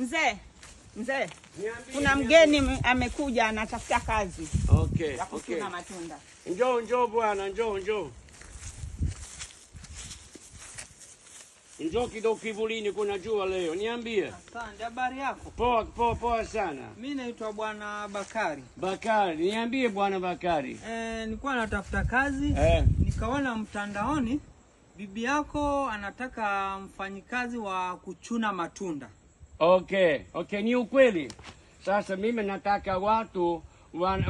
Mzee, kuna mgeni amekuja anatafuta kazi. Okay, ya kuchuna matunda. Njoo bwana, njoo. Njoo kidogo kivulini, kuna jua leo. Niambie. Asante, habari yako? Poa sana. Mimi naitwa Bwana Bakari. Bakari, niambie Bwana Bakari. Nilikuwa natafuta kazi. Nikaona mtandaoni bibi yako anataka mfanyikazi wa kuchuna matunda. Okay, ni ukweli. Sasa mimi nataka watu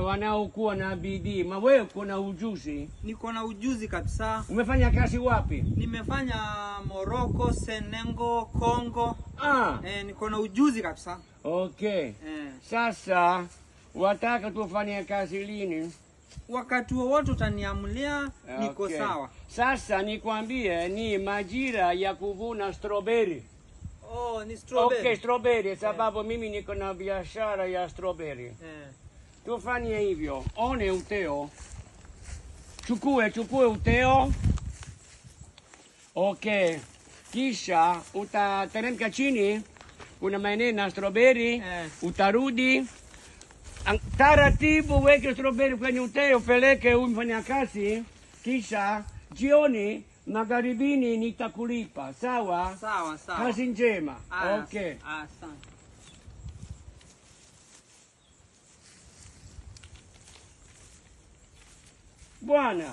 wanaokuwa na bidii. Wewe kuna ujuzi? Niko na ujuzi kabisa. Umefanya kazi wapi? Nimefanya Morocco, Senegal, Congo. Niko na ujuzi kabisa. Okay. Sasa wataka tufanye kazi lini? Wakati wowote utaniamulia, niko sawa. Sasa nikwambie ni majira ya kuvuna strawberry. Ni strawberry. Okay, strawberry sababu mimi niko na biashara ya strawberry. Tufanye hivyo. One uteo. Chukue uteo. Okay. Kisha utateremka chini. Kuna maeneo na strawberry. Utarudi. Taratibu weke strawberry kwenye uteo, peleke mfanyakazi. Kisha jioni magharibini nitakulipa. Sawa? Sawa. Kazi njema. Okay. Asante. Bwana,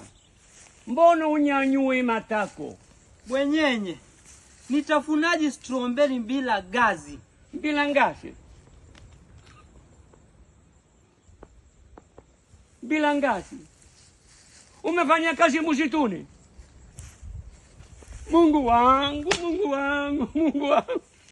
mbona unyanyui matako? Bwenyenye, nitafunaji strawberry bila gazi? Bila ngazi? Bila ngazi? Umefanya kazi msituni? Mungu wangu.